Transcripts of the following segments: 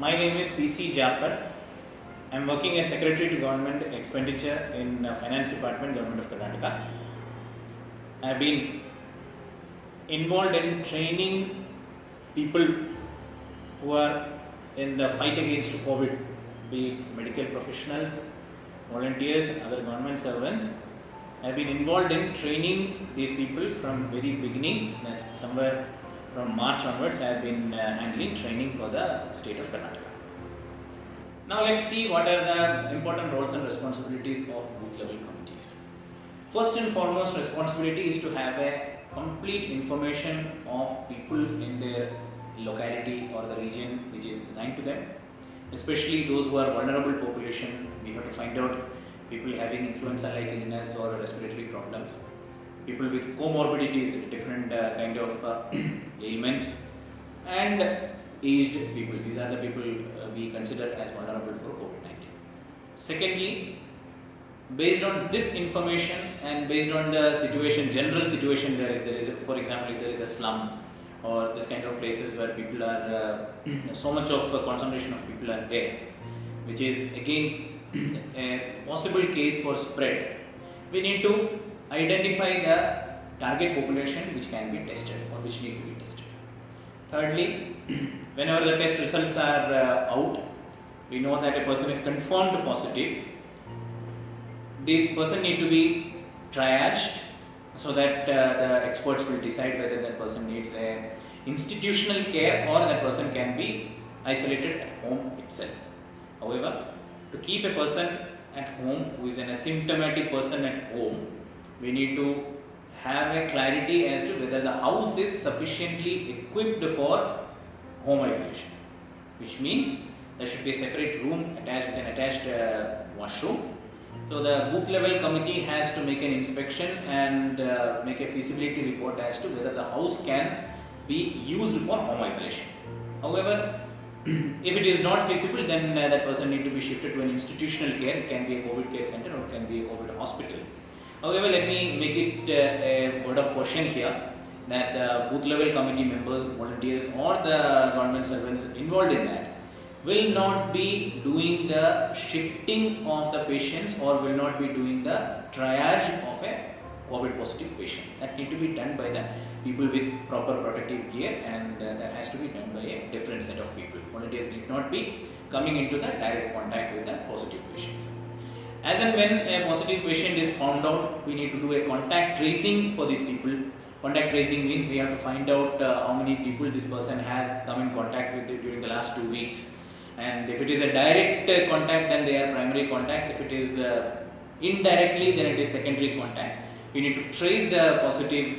My name is PC Jaffer. I am working as Secretary to Government Expenditure in Finance Department, Government of Karnataka. I have been involved in training people who are in the fight against COVID, be it medical professionals, volunteers, other government servants. I have been involved in training these people from very beginning, that's somewhere from March onwards. I have been handling training for the state of Karnataka. Now let's see what are the important roles and responsibilities of booth level committees. First and foremost responsibility is to have a complete information of people in their locality or the region which is assigned to them, especially those who are vulnerable population. We have to find out people having influenza-like illness or respiratory problems, people with comorbidities, different kind of ailments, and aged people. These are the people we consider as vulnerable for COVID-19. Secondly, based on this information and based on the situation, general situation, there is for example, if there is a slum or this kind of places where people are, so much of concentration of people are there, which is again a possible case for spread, we need to identify the target population which can be tested or which need to be tested. Thirdly, whenever the test results are out, we know that a person is confirmed positive. This person need to be triaged so that the experts will decide whether that person needs a institutional care or that person can be isolated at home itself. However, to keep a person at home who is an asymptomatic person at home, we need to have a clarity as to whether the house is sufficiently equipped for home isolation, which means there should be a separate room attached with an attached washroom. So the booth level committee has to make an inspection and make a feasibility report as to whether the house can be used for home isolation. However, if it is not feasible, then that person need to be shifted to an institutional care. It can be a COVID care center or it can be a COVID hospital. However, let me make it a word of caution here that the booth level committee members, volunteers or the government servants involved in that will not be doing the shifting of the patients or will not be doing the triage of a COVID positive patient. That need to be done by the people with proper protective gear, and that has to be done by a different set of people. Volunteers need not be coming into the direct contact with the positive patients. As and when a positive patient is found out, we need to do a contact tracing for these people. Contact tracing means we have to find out how many people this person has come in contact with during the last 2 weeks. And if it is a direct contact, then they are primary contacts. If it is indirectly, then it is secondary contact. We need to trace the positive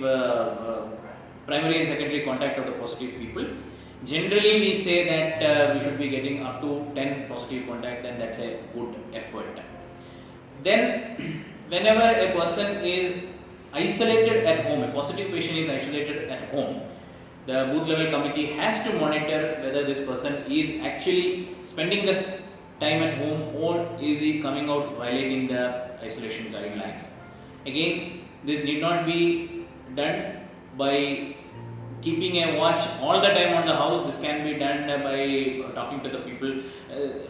primary and secondary contact of the positive people. Generally, we say that we should be getting up to 10 positive contact, then that's a good effort. Then, whenever a person is isolated at home, a positive patient is isolated at home, the booth level committee has to monitor whether this person is actually spending the time at home or is he coming out violating the isolation guidelines. Again, this need not be done by keeping a watch all the time on the house. This can be done by talking to the people.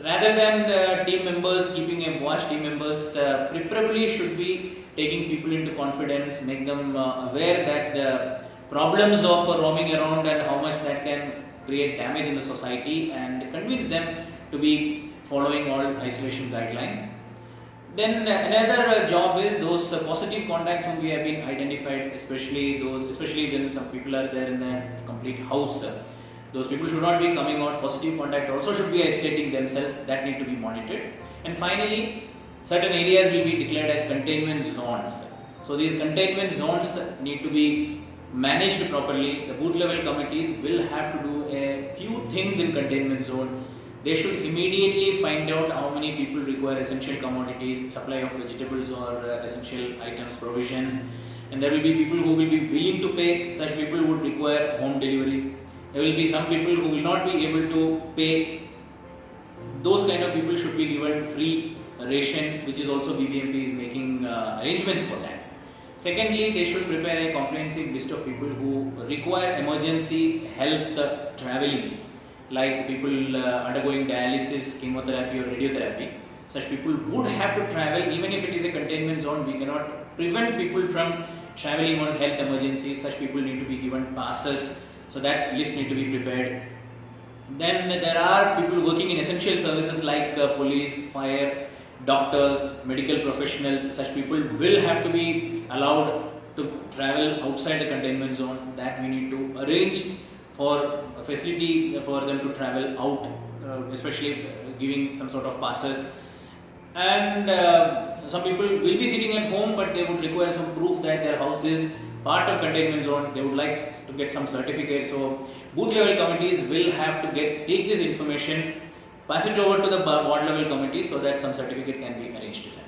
Rather than the team members keeping a watch, team members preferably should be taking people into confidence, make them aware that the problems of roaming around and how much that can create damage in the society, and convince them to be following all isolation guidelines. Then another job is those positive contacts whom we have been identified, especially when some people are there in a complete house. Those people should not be coming out. Positive contact also should be isolating themselves. That need to be monitored. And finally, certain areas will be declared as containment zones. So these containment zones need to be managed properly. The booth level committees will have to do a few things in containment zone. They should immediately find out how many people require essential commodities, supply of vegetables or essential items, provisions, and there will be people who will be willing to pay. Such people would require home delivery. There will be some people who will not be able to pay. Those kind of people should be given free ration, which is also BBMP is making arrangements for that. Secondly, they should prepare a comprehensive list of people who require emergency health traveling like people undergoing dialysis, chemotherapy or radiotherapy. Such people would have to travel, even if it is a containment zone. We cannot prevent people from traveling on health emergencies. Such people need to be given passes, so that list need to be prepared. Then there are people working in essential services like police, fire, doctors, medical professionals. Such people will have to be allowed to travel outside the containment zone. That we need to arrange for a facility for them to travel out, especially giving some sort of passes. And some people will be sitting at home, but they would require some proof that their house is part of containment zone. They would like to get some certificate. So booth level committees will have to take this information, pass it over to the ward level committee, so that some certificate can be arranged to them.